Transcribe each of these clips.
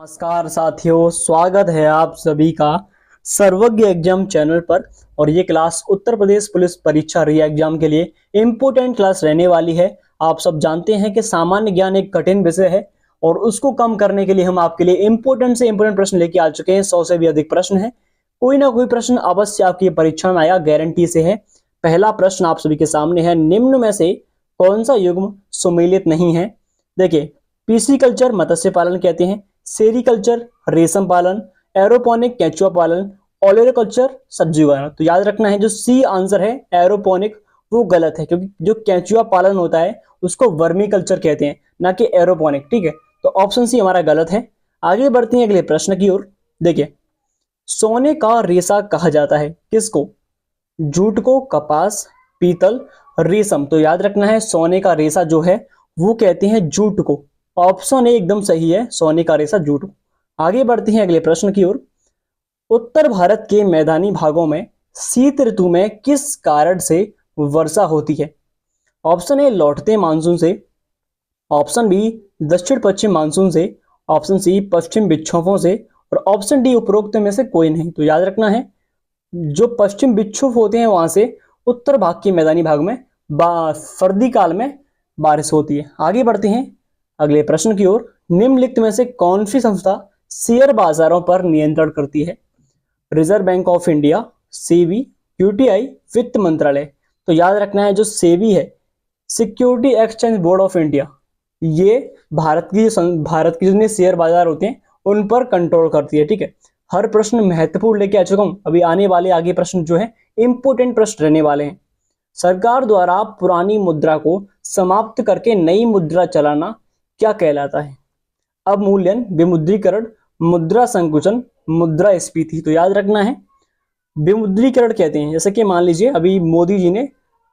नमस्कार साथियों, स्वागत है आप सभी का सर्वज्ञ एग्जाम चैनल पर। और ये क्लास उत्तर प्रदेश पुलिस परीक्षा री एग्जाम के लिए इम्पोर्टेंट क्लास रहने वाली है। आप सब जानते हैं कि सामान्य ज्ञान एक कठिन विषय है और उसको कम करने के लिए हम आपके लिए इम्पोर्टेंट से इम्पोर्टेंट प्रश्न लेके आ चुके हैं। 100 से भी अधिक प्रश्न है। कोई ना कोई प्रश्न अवश्य आपकी परीक्षा में आया, गारंटी से है। पहला प्रश्न आप सभी के सामने है, निम्न में से कौन सा युग्म सुमेलित नहीं है? देखिए, पीसीकल्चर मत्स्य पालन कहते हैं, सेरिकल्चर रेशम पालन, एरोपोनिक केंचुआ पालन, ओलेरिकल्चर सब्जी उगाना। तो याद रखना है जो सी आंसर है एरोपोनिक वो गलत है, क्योंकि जो केंचुआ पालन होता है उसको वर्मी कल्चर कहते हैं, ना कि एरोपोनिक। ठीक है, तो ऑप्शन सी हमारा गलत है। आगे बढ़ते हैं अगले प्रश्न की ओर। देखिए, सोने का रेशा कहा जाता है किसको? जूट को, कपास, पीतल, रेशम। तो याद रखना है सोने का रेशा जो है वो कहते हैं जूट को। ऑप्शन ए एकदम सही है, सोने का रेशा जूट। आगे बढ़ते हैं अगले प्रश्न की ओर। उत्तर भारत के मैदानी भागों में शीत ऋतु में किस कारण से वर्षा होती है? ऑप्शन ए लौटते मानसून से, ऑप्शन बी दक्षिण पश्चिम मानसून से, ऑप्शन सी पश्चिम विक्षोभों से, और ऑप्शन डी उपरोक्त में से कोई नहीं। तो याद रखना है जो पश्चिम विक्षोभ होते हैं वहां से उत्तर भाग के मैदानी भाग में सर्दी काल में बारिश होती है। आगे बढ़ते हैं अगले प्रश्न की ओर। निम्नलिखित में से कौन सी संस्था शेयर बाजारों पर नियंत्रण करती है? Reserve bank of India, SEBI, UTI, वित्त मंत्रालय। तो याद रखना है जो सेबी है, security exchange board of India, ये भारत की जितने शेयर बाजार होते हैं उन पर कंट्रोल करती है। ठीक है, हर प्रश्न महत्वपूर्ण लेके आ चुका हूं। अभी आने वाले आगे प्रश्न जो है इंपोर्टेंट प्रश्न रहने वाले हैं। सरकार द्वारा पुरानी मुद्रा को समाप्त करके नई मुद्रा चलाना क्या कहलाता है? अवमूल्यन, विमुद्रीकरण, मुद्रा संकुचन, मुद्रास्फीति। तो याद रखना है विमुद्रीकरण कहते हैं। जैसे कि मान लीजिए अभी मोदी जी ने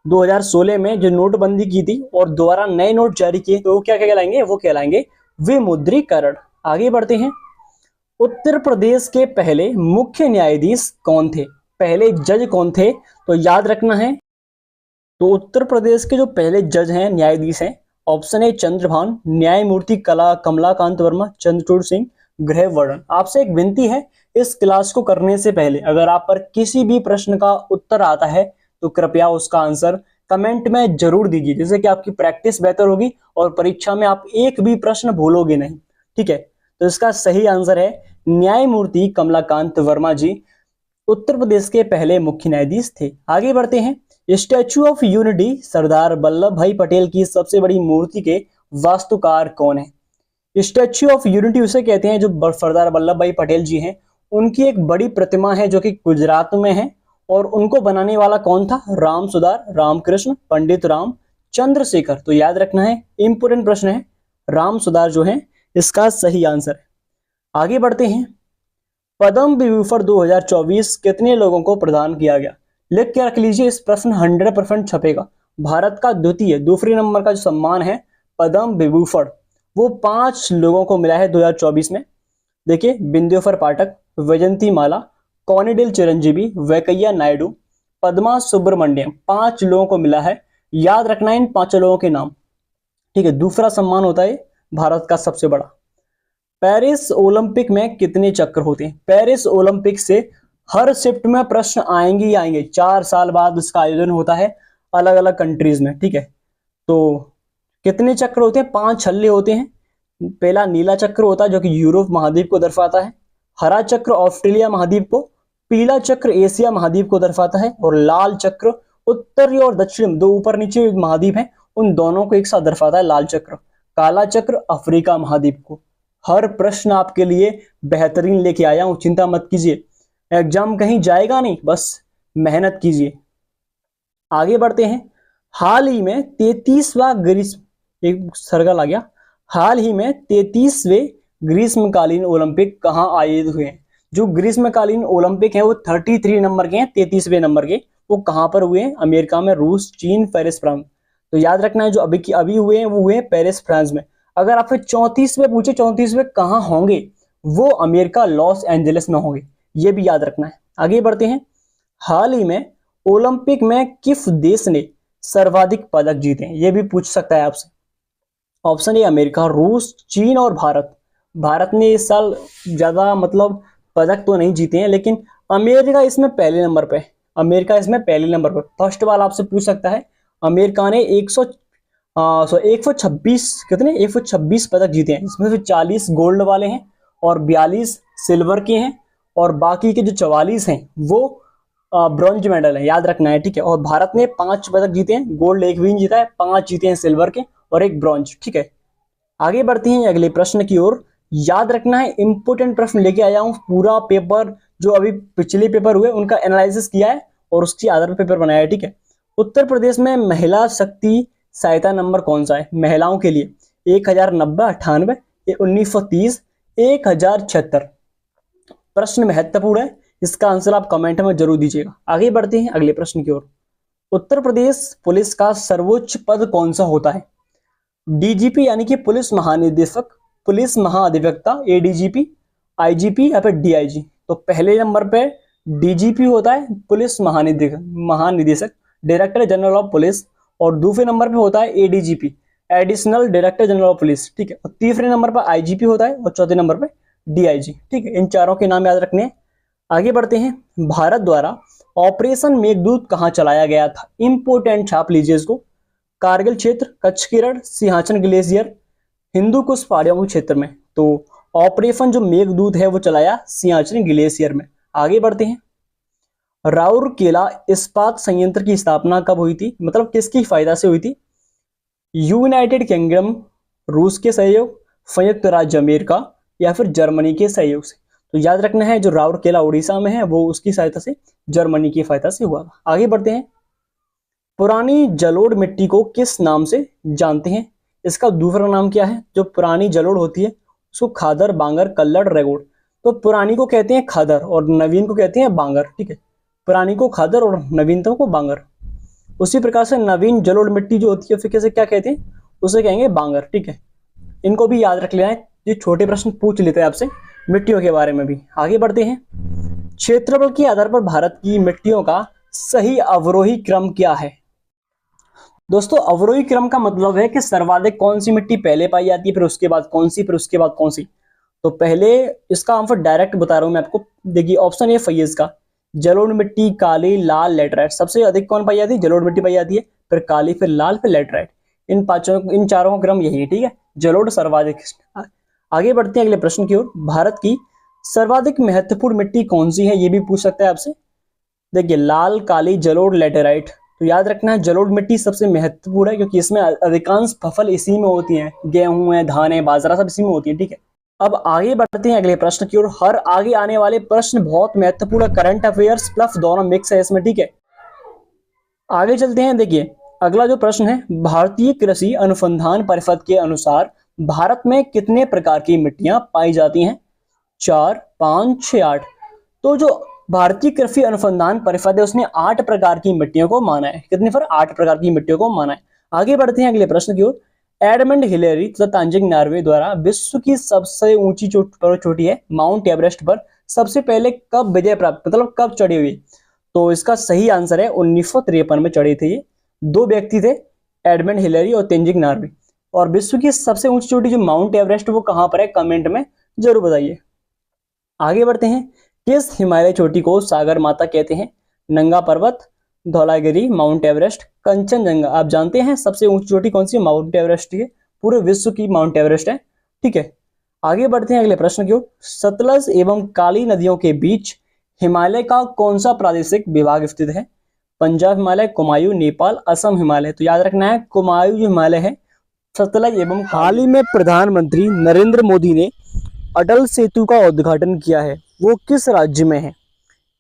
2016 में जो नोटबंदी की थी और दोबारा नए नोट जारी किए, तो वो क्या कहलाएंगे? वो कहलाएंगे विमुद्रीकरण। आगे बढ़ते हैं। उत्तर प्रदेश के पहले मुख्य न्यायाधीश कौन थे? पहले जज कौन थे? तो याद रखना है तो उत्तर प्रदेश के जो पहले जज हैं, न्यायाधीश हैं, ऑप्शन ए चंद्रभान, न्यायमूर्ति कमलाकांत वर्मा, चंद्रचूड़ सिंह, गृह वर्णन। आपसे एक विनती है, इस क्लास को करने से पहले अगर आप पर किसी भी प्रश्न का उत्तर आता है तो कृपया उसका आंसर कमेंट में जरूर दीजिए, जिससे कि आपकी प्रैक्टिस बेहतर होगी और परीक्षा में आप एक भी प्रश्न भूलोगे नहीं। ठीक है, तो इसका सही आंसर है न्यायमूर्ति कमलाकांत वर्मा जी उत्तर प्रदेश के पहले मुख्य न्यायाधीश थे। आगे बढ़ते हैं। Statue of unity Sardar Vallabh भाई पटेल की सबसे बड़ी मूर्ति के वास्तुकार कौन है? स्टैच्यू ऑफ यूनिटी उसे कहते हैं जो सरदार वल्लभ भाई पटेल जी हैं, उनकी एक बड़ी प्रतिमा है जो कि गुजरात में है। और उनको बनाने वाला कौन था? राम सुधार, रामकृष्ण, पंडित राम चंद्रशेखर। तो याद रखना है इंपोर्टेंट प्रश्न है, राम सुधार जो है इसका सही आंसर है। आगे बढ़ते हैं। पद्म विभूषण 2024 कितने लोगों को प्रदान किया गया? लिख के रख लीजिए, इस प्रश्न 100% छपेगा। भारत का दूसरे नंबर का जो सम्मान है पद्म विभूषण, वो 5 लोगों को मिला है 2024 में। देखिए, बिंदुफर पाठक, वैजंती माला, कॉनिडेल चिरंजीवी, वैकैया नायडू, पद्मा सुब्रमण्यम, 5 लोगों को मिला है। याद रखना है इन 5 लोगों के नाम। ठीक है, दूसरा सम्मान होता है भारत का सबसे बड़ा। पेरिस ओलंपिक में कितने चक्र होते हैं? पेरिस ओलंपिक से हर शिफ्ट में प्रश्न आएंगे ही आएंगे। 4 साल बाद इसका आयोजन होता है अलग अलग कंट्रीज में। ठीक है, तो कितने चक्र होते हैं? 5 छल्ले होते हैं। पहला नीला चक्र होता है जो कि यूरोप महाद्वीप को दर्शाता है, हरा चक्र ऑस्ट्रेलिया महाद्वीप को, पीला चक्र एशिया महाद्वीप को दर्शाता है, और लाल चक्र उत्तरी और दक्षिण दो ऊपर नीचे महाद्वीप है उन दोनों को एक साथ दर्शाता है लाल चक्र। काला चक्र अफ्रीका महाद्वीप को। हर प्रश्न आपके लिए बेहतरीन लेके आया हूं, चिंता मत कीजिए, एग्जाम कहीं जाएगा नहीं, बस मेहनत कीजिए। आगे बढ़ते हैं। हाल ही में 33वां एक सर्कल आ गया। हाल ही में 33वें ग्रीष्मकालीन ओलंपिक कहां आयोजित हुए हैं? जो ग्रीष्मकालीन ओलंपिक है वो 33 नंबर के हैं, 33वें नंबर के। वो कहां पर हुए हैं? अमेरिका में, रूस, चीन, पेरिस, फ्रांस। तो याद रखना है जो अभी हुए हैं वो हुए हैं पेरिस, फ्रांस में। अगर आपसे 34वें पूछे 34वें कहां होंगे, वो अमेरिका लॉस एंजलिस में होंगे, ये भी याद रखना है। आगे बढ़ते हैं। हाल ही में ओलंपिक में किस देश ने सर्वाधिक पदक जीते हैं? ये भी पूछ सकता है आपसे। ऑप्शन ए अमेरिका, रूस, चीन और भारत। भारत ने इस साल ज्यादा मतलब पदक तो नहीं जीते हैं, लेकिन अमेरिका इसमें पहले नंबर पे। अमेरिका इसमें पहले नंबर पर। फर्स्ट वाला आपसे पूछ सकता है, अमेरिका ने 126 कितने 126 पदक जीते हैं, इसमें से 40 गोल्ड वाले हैं और 42 सिल्वर के हैं, और बाकी के जो 44 हैं वो ब्रॉन्ज मेडल है, याद रखना है, ठीक है। और भारत ने 5 पदक जीते हैं, गोल्ड एक भी नहीं जीता है, 5 जीते हैं सिल्वर के और एक ब्रॉन्ज, ठीक है। आगे बढ़ते हैं अगले प्रश्न की ओर। याद रखना है, इंपोर्टेंट प्रश्न लेके आया हूं, पूरा पेपर जो अभी पिछले पेपर हुए उनका एनालिसिस किया है और उसके आधार पर पेपर बनाया है, ठीक है। उत्तर प्रदेश में महिला शक्ति सहायता नंबर कौन सा है महिलाओं के लिए? 1090, 98, 1930, 1076। प्रश्न महत्वपूर्ण है, इसका आंसर आप कमेंट में जरूर दीजिएगा। आगे बढ़ते हैं अगले प्रश्न की ओर। उत्तर प्रदेश पुलिस का सर्वोच्च पद कौन सा होता है? डीजीपी यानी कि पुलिस महानिदेशक, पुलिस महाअधिवक्ता, एडीजीपी, आईजीपी या फिर डीआईजी। तो पहले नंबर पे डीजीपी होता है, पुलिस महानिदेशक, डायरेक्टर जनरल ऑफ पुलिस, और दूसरे नंबर पे होता है ADGP, additional director general of police, ठीक है। और तीसरे नंबर पर आईजीपी होता है और चौथे नंबर पे डीआईजी, ठीक है। इन चारों के नाम याद रखने हैं। आगे बढ़ते हैं। भारत द्वारा ऑपरेशन मेघदूत कहां चलाया गया था? इंपोर्टेंट, छाप लीजिए इसको। कारगिल क्षेत्र, कच्छ की रण, सिंहाचन ग्लेशियर, हिंदू कुश पहाड़ियों के क्षेत्र में। तो ऑपरेशन जो मेघदूत है वो चलाया सिंहाचन ग्लेशियर में। आगे बढ़ते हैं। राउरकेला इस्पात संयंत्र की स्थापना कब हुई थी, मतलब किसकी फायदा से हुई थी? यूनाइटेड किंगडम, रूस के सहयोग, संयुक्त राज्य अमेरिका या फिर जर्मनी के सहयोग से। तो याद रखना है, जो राउरकेला उड़ीसा में है वो उसकी सहायता से, जर्मनी की सहायता से हुआ। आगे बढ़ते हैं। पुरानी जलोढ़ मिट्टी को किस नाम से जानते हैं? इसका दूसरा नाम क्या है? जो पुरानी जलोढ़ होती है उसको खादर, बांगर, कल्लड़, रेगोड़। तो पुरानी को कहते हैं खादर और नवीन को कहते हैं बांगर, ठीक है। पुरानी को खादर और नवीनतम को बांगर। उसी प्रकार से नवीन जलोढ़ मिट्टी जो होती है फिर कैसे क्या कहते हैं? उसे कहेंगे बांगर, ठीक है। इनको भी याद रख लेना है, ये छोटे प्रश्न पूछ लेते हैं आपसे मिट्टियों के बारे में भी। आगे बढ़ते हैं। क्षेत्रफल के आधार पर भारत की मिट्टियों का सही अवरोही क्रम क्या है? दोस्तों, अवरोही क्रम का मतलब है कि सर्वाधिक कौन सी मिट्टी पहले पाई जाती है, फिर उसके बाद कौन सी, फिर उसके बाद कौन सी। तो पहले इसका आंसर डायरेक्ट बता रहा हूं मैं आपको। देखिए ऑप्शन ए फैज का, जलोढ़ मिट्टी, काली, लाल, लेटराइट। सबसे अधिक कौन पाई जाती है? जलोढ़ मिट्टी पाई जाती है, फिर काली, फिर लाल, फिर लेटराइट। इन चारों का क्रम यही है, ठीक है। जलोढ़ सर्वाधिक। आगे बढ़ते हैं अगले प्रश्न की ओर। भारत की सर्वाधिक महत्वपूर्ण मिट्टी कौन सी है, ये भी पूछ सकता है आपसे। देखिए लाल, काली, जलोढ़, लेटेराइट। तो याद रखना है, जलोढ़ मिट्टी सबसे महत्वपूर्ण है क्योंकि इसमें अधिकांश फसल इसी में होती हैं, गेहूं है, धान है, बाजरा, सब इसी में होती है, ठीक है। अब आगे बढ़ते हैं अगले प्रश्न की ओर। हर आगे आने वाले प्रश्न बहुत महत्वपूर्ण, करंट अफेयर्स प्लस दोनों मिक्स है इसमें, ठीक है। आगे चलते हैं। देखिए अगला जो प्रश्न है, भारतीय कृषि अनुसंधान परिषद के अनुसार भारत में कितने प्रकार की मिट्टियां पाई जाती हैं? 4, 5, 6, 8। तो जो भारतीय कृषि अनुसंधान परिषद है उसने 8 प्रकार की मिट्टियों को माना है। कितने? फिर 8 प्रकार की मिट्टियों को माना है। आगे बढ़ते हैं अगले प्रश्न की ओर। एडमंड हिलेरी तथा तांजिंग नार्वे द्वारा विश्व की सबसे ऊंची चोटी है माउंट एवरेस्ट पर सबसे पहले कब विजय प्राप्त, मतलब कब चढ़ी हुई? तो इसका सही आंसर है 1953 में चढ़े थे ये। 2 व्यक्ति थे, एडमंड हिलेरी और तेंजिंग नार्वे। और विश्व की सबसे ऊंची चोटी जो माउंट एवरेस्ट वो कहां पर है, कमेंट में जरूर बताइए। आगे बढ़ते हैं। किस हिमालय चोटी को सागर माता कहते हैं? नंगा पर्वत, धौलागिरी, माउंट एवरेस्ट, कंचनजंगा। आप जानते हैं सबसे ऊंची चोटी कौन सी? माउंट एवरेस्ट है, पूरे विश्व की माउंट एवरेस्ट है, ठीक है। आगे बढ़ते हैं अगले प्रश्न की ओर। सतलज एवं काली नदियों के बीच हिमालय का कौन सा प्रादेशिक विभाग स्थित है? पंजाब हिमालय, कुमायूं, नेपाल, असम हिमालय। तो याद रखना है, कुमायूं जो हिमालय है, सतलज एवं। हाल ही में प्रधानमंत्री नरेंद्र मोदी ने अटल सेतु का उद्घाटन किया है, वो किस राज्य में है?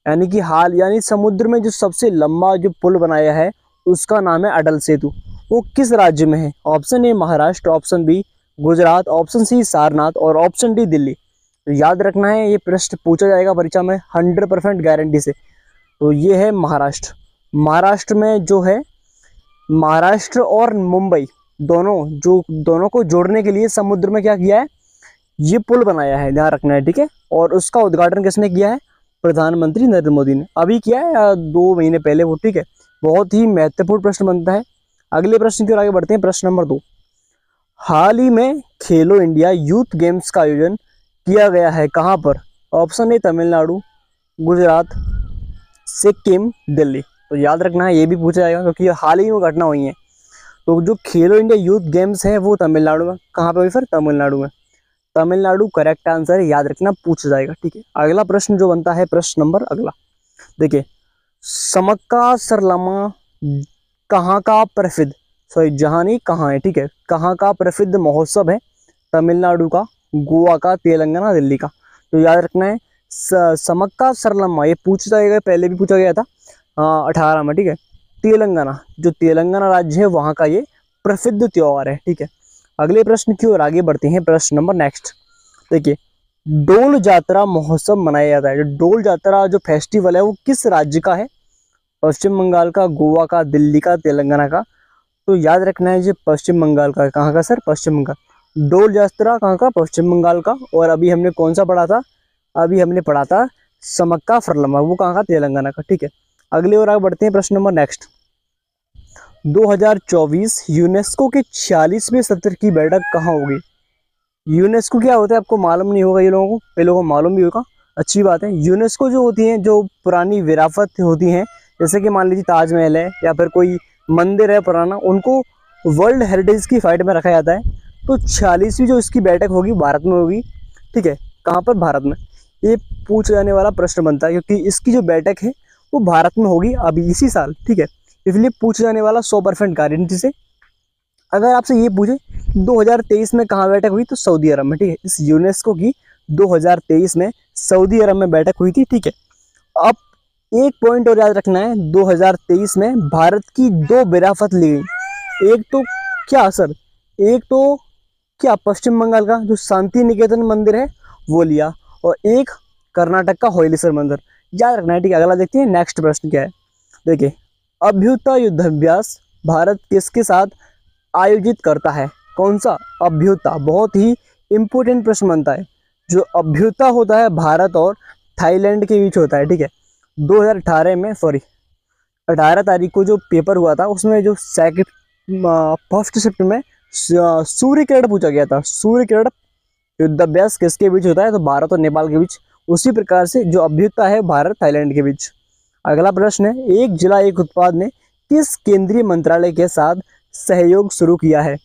यानी कि यानी समुद्र में जो सबसे लंबा जो पुल बनाया है उसका नाम है अटल सेतु, वो किस राज्य में है? Option A Maharashtra, option B Gujarat, option C Sarnath और ऑप्शन डी दिल्ली। तो याद रखना है, ये प्रश्न पूछा जाएगा परीक्षा में 100% गारंटी से। तो ये है महाराष्ट्र। महाराष्ट्र में जो है, महाराष्ट्र और मुंबई दोनों को जोड़ने के लिए समुद्र में क्या किया है, ये पुल बनाया है, ध्यान रखना है, ठीक है। और उसका उद्घाटन किसने किया है? प्रधानमंत्री नरेंद्र मोदी ने। अभी किया है या 2 महीने पहले वो, ठीक है। बहुत ही महत्वपूर्ण प्रश्न बनता है। अगले प्रश्न की ओर आगे बढ़ते हैं। प्रश्न नंबर 2। हाल ही में खेलो इंडिया यूथ गेम्स का आयोजन किया गया है कहाँ पर? Option A Tamil Nadu, Gujarat, Sikkim, Delhi. तो याद रखना है, ये भी पूछा जाएगा क्योंकि ये हाल ही में घटना हुई है। तो जो खेलो इंडिया यूथ गेम्स है वो तमिलनाडु में, कहाँ पे हुई फिर? तमिलनाडु में। तमिलनाडु करेक्ट आंसर है, याद रखना, पूछा जाएगा। ठीक है, अगला प्रश्न जो बनता है, प्रश्न नंबर अगला देखिए, समक्का सरलम्मा कहाँ का प्रसिद्ध, सॉरी जहाँ नहीं कहाँ है, ठीक है, कहाँ का प्रसिद्ध महोत्सव है? तमिलनाडु का, गोवा का, तेलंगाना, दिल्ली का। तो याद रखना है, समक्का सरलम्मा ये पूछा जाएगा, पहले भी पूछा गया था 18 में। ठीक है, तेलंगाना, जो तेलंगाना राज्य है वहाँ का ये प्रसिद्ध त्योहार है। ठीक है, अगले प्रश्न की ओर आगे बढ़ते हैं। प्रश्न नंबर नेक्स्ट देखिए, डोल जात्रा महोत्सव मनाया जाता है। जो डोल जात्रा जो फेस्टिवल है वो किस राज्य का है? पश्चिम बंगाल का, गोवा का, दिल्ली का, तेलंगाना का। तो याद रखना है, ये पश्चिम बंगाल का है। कहाँ का सर? पश्चिम बंगाल। डोल जात्रा कहाँ का? पश्चिम बंगाल का। और अभी हमने कौन सा पढ़ा था? अभी हमने पढ़ा था समक्का सरलम्मा, वो कहाँ का? तेलंगाना का। ठीक है, अगले और आगे बढ़ते हैं। प्रश्न नंबर नेक्स्ट, 2024 यूनेस्को के 46वें सत्र की बैठक कहाँ होगी? यूनेस्को क्या होता है आपको मालूम नहीं होगा, ये लोगों को, ये लोगों को मालूम भी होगा, अच्छी बात है। यूनेस्को जो होती है, जो पुरानी विरासत होती हैं, जैसे कि मान लीजिए ताजमहल है या फिर कोई मंदिर है पुराना, उनको वर्ल्ड हेरिटेज की फाइट में रखा जाता है। तो 46वीं जो इसकी बैठक होगी भारत में होगी। ठीक है, कहाँ पर? भारत में। ये पूछा जाने वाला प्रश्न बनता है क्योंकि इसकी जो बैठक है वो भारत में होगी अभी इसी साल। ठीक है, इसलिए पूछा जाने वाला 100% गारंटी से। अगर आपसे ये पूछे 2023 में कहाँ बैठक हुई, तो सऊदी अरब में। ठीक है, इस यूनेस्को की 2023 में सऊदी अरब में बैठक हुई थी। ठीक है, अब एक पॉइंट और याद रखना है, 2023 में भारत की 2 विरासत ली गई। एक तो क्या सर, एक तो क्या पश्चिम बंगाल का जो शांति निकेतन मंदिर है वो लिया, और एक कर्नाटक का होयलेश्वर मंदिर, याद रखना है। ठीक है, अगला देखते हैं नेक्स्ट प्रश्न क्या है। देखिए, अभ्युत्था युद्धाभ्यास भारत किसके साथ आयोजित करता है? कौन सा अभ्युत्था? बहुत ही इंपॉर्टेंट प्रश्न बनता है। जो अभ्युत्था होता है भारत और थाईलैंड के बीच होता है। ठीक है, 2018 में, सॉरी 18 तारीख को जो पेपर हुआ था उसमें जो फर्स्ट शिफ्ट में सूर्य किरण पूछा गया था। सूर्य किरण युद्धाभ्यास किसके बीच होता है? तो भारत और नेपाल के बीच। उसी प्रकार से जो अभ्युत्था है भारत थाईलैंड के बीच। अगला प्रश्न है, एक जिला एक उत्पाद ने किस केंद्रीय मंत्रालय के साथ सहयोग शुरू किया है?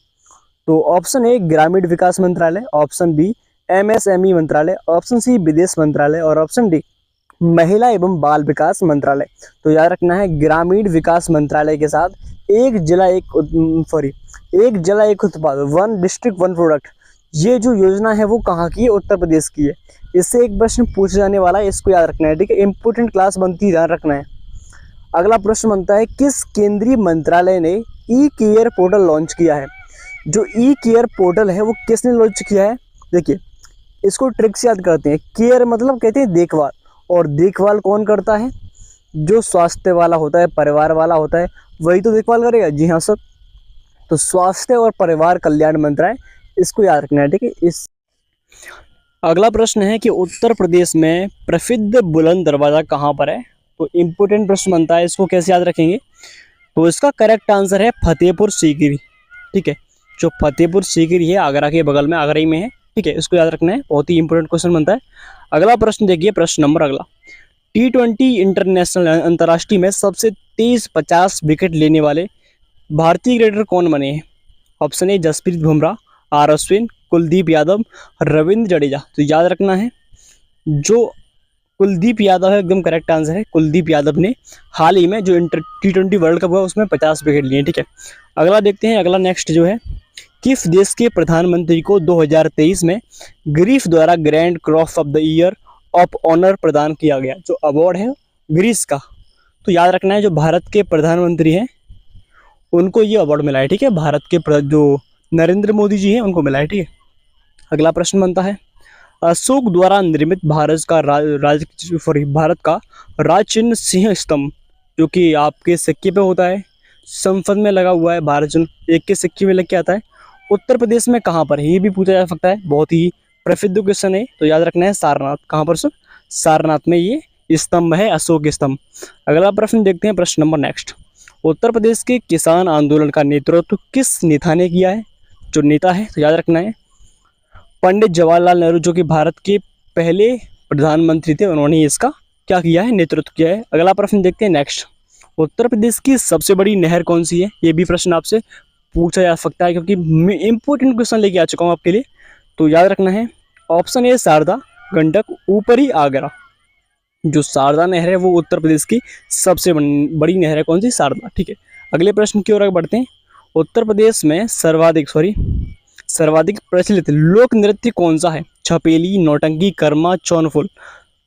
तो ऑप्शन ए ग्रामीण विकास मंत्रालय, ऑप्शन बी एमएसएमई मंत्रालय, ऑप्शन सी विदेश मंत्रालय, और ऑप्शन डी महिला एवं बाल विकास मंत्रालय। तो याद रखना है, ग्रामीण विकास मंत्रालय के साथ एक जिला एक उत्पाद, वन डिस्ट्रिक्ट वन प्रोडक्ट, ये जो योजना है वो कहाँ की है? उत्तर प्रदेश की है। इससे एक प्रश्न पूछा जाने वाला है, इसको याद रखना है। ठीक है, इंपोर्टेंट क्लास बनती है, ध्यान रखना है। अगला प्रश्न बनता है, किस केंद्रीय मंत्रालय ने ई केयर पोर्टल लॉन्च किया है? जो ई केयर पोर्टल है वो किसने लॉन्च किया है? देखिए, इसको ट्रिक से याद करते हैं। केयर मतलब कहते हैं देखभाल, और देखभाल कौन करता है? जो स्वास्थ्य वाला होता है, परिवार वाला होता है, वही तो देखभाल करेगा। जी हाँ सर, तो स्वास्थ्य और परिवार कल्याण मंत्रालय, इसको याद रखना है। ठीक है, इस अगला प्रश्न है कि उत्तर प्रदेश में प्रसिद्ध बुलंद दरवाजा कहाँ पर है? तो इंपोर्टेंट प्रश्न बनता है, इसको कैसे याद रखेंगे? तो इसका करेक्ट आंसर है फतेहपुर सीकरी। ठीक है, जो फतेहपुर सीकरी है आगरा के बगल में, आगरा ही में है। ठीक है, इसको याद रखना है, बहुत ही इंपोर्टेंट क्वेश्चन बनता है। अगला प्रश्न देखिए, प्रश्न नंबर अगला, T20 इंटरनेशनल अंतर्राष्ट्रीय में सबसे तेज 50 विकेट लेने वाले भारतीय क्रिकेटर कौन बने हैं? Option A Jasprit Bumrah, R Ashwin, Kuldeep Yadav, Ravindra Jadeja. तो याद रखना है, जो कुलदीप यादव है एकदम करेक्ट आंसर है। कुलदीप यादव ने हाल ही में जो T20 वर्ल्ड कप हुआ उसमें 50 विकेट लिए। ठीक है, अगला देखते हैं। अगला नेक्स्ट जो है, किस देश के प्रधानमंत्री को 2023 में ग्रीस द्वारा grand cross of the year of honour प्रदान किया गया? जो अवार्ड है ग्रीस का, तो याद रखना है, जो भारत के प्रधानमंत्री हैं उनको ये अवार्ड मिला है। ठीक है, भारत के जो नरेंद्र मोदी जी हैं उनको मिला है। ठीक है, अगला प्रश्न बनता है, अशोक द्वारा निर्मित भारत का राज चिन्ह सिंह स्तंभ, जो कि आपके सिक्के पे होता है, संसद में लगा हुआ है, भारत चिन्ह एक के सिक्के में लग के आता है, उत्तर प्रदेश में कहाँ पर है? ये भी पूछा जा सकता है, बहुत ही प्रसिद्ध क्वेश्चन है। तो याद रखना है सारनाथ। कहाँ पर सर? सारनाथ में ये स्तंभ है, अशोक स्तंभ। अगला प्रश्न देखते हैं, प्रश्न नंबर नेक्स्ट, उत्तर प्रदेश के किसान आंदोलन का नेतृत्व किस नेता ने किया है? जो नेता है, तो याद रखना है पंडित जवाहरलाल नेहरू, जो कि भारत के पहले प्रधानमंत्री थे, उन्होंने इसका क्या किया है, नेतृत्व किया है। अगला प्रश्न देखते हैं नेक्स्ट। उत्तर प्रदेश की सबसे बड़ी नहर कौन सी है? ये भी प्रश्न आपसे पूछा जा सकता है, क्योंकि इंपॉर्टेंट क्वेश्चन लेके आ चुका हूँ आपके लिए। तो याद रखना है ऑप्शन ए शारदा, गंडक, ऊपरी, आगरा। जो शारदा नहर है वो उत्तर प्रदेश की सबसे बड़ी नहर है। कौन सी? शारदा। ठीक है, अगले प्रश्न की ओर आगे बढ़ते हैं। उत्तर प्रदेश में सर्वाधिक प्रचलित लोक नृत्य कौन सा है? छपेली, नौटंकी, कर्मा, चौनफुल।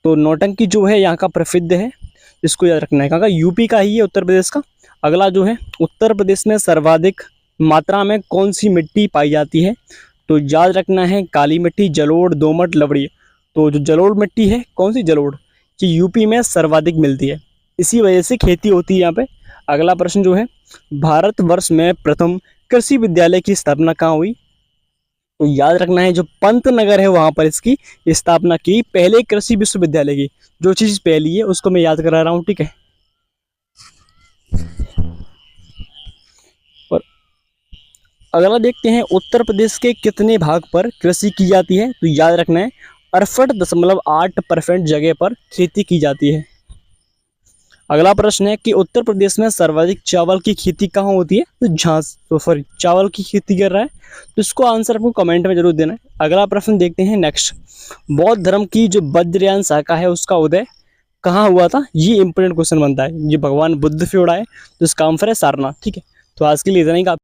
तो नौटंकी जो है यहाँ का प्रसिद्ध है, इसको याद रखना है। कहाँ का? यूपी का ही है, उत्तर प्रदेश का। अगला जो है, उत्तर प्रदेश में सर्वाधिक मात्रा में कौन सी मिट्टी पाई जाती है? तो याद रखना है काली मिट्टी, जलोढ़, दोमट, लवणीय। तो जो जलोढ़ मिट्टी है, कौन सी? जलोढ़, कि यूपी में सर्वाधिक मिलती है, इसी वजह से खेती होती है यहाँ पे। अगला प्रश्न जो है, भारतवर्ष में प्रथम कृषि विद्यालय की स्थापना कहाँ हुई? तो याद रखना है जो पंतनगर है वहां पर इसकी स्थापना की, पहले कृषि विश्वविद्यालय की। जो चीज पहली है उसको मैं याद करा रहा हूँ, ठीक है। और अगला देखते हैं, उत्तर प्रदेश के कितने भाग पर कृषि की जाती है? तो याद रखना है 68.8% जगह पर खेती की जाती है। अगला प्रश्न है कि उत्तर प्रदेश में सर्वाधिक चावल की खेती कहाँ होती है? तो चावल की खेती कर रहा है, तो इसको आंसर आपको कमेंट में जरूर देना है। अगला प्रश्न देखते हैं नेक्स्ट। बौद्ध धर्म की जो वज्रयान शाखा है उसका उदय कहाँ हुआ था? ये इंपोर्टेंट क्वेश्चन बनता है। ये भगवान बुद्ध से उड़ा है, तो इसका आंसर है सारनाथ। ठीक है, तो आज के लिए इतना ही।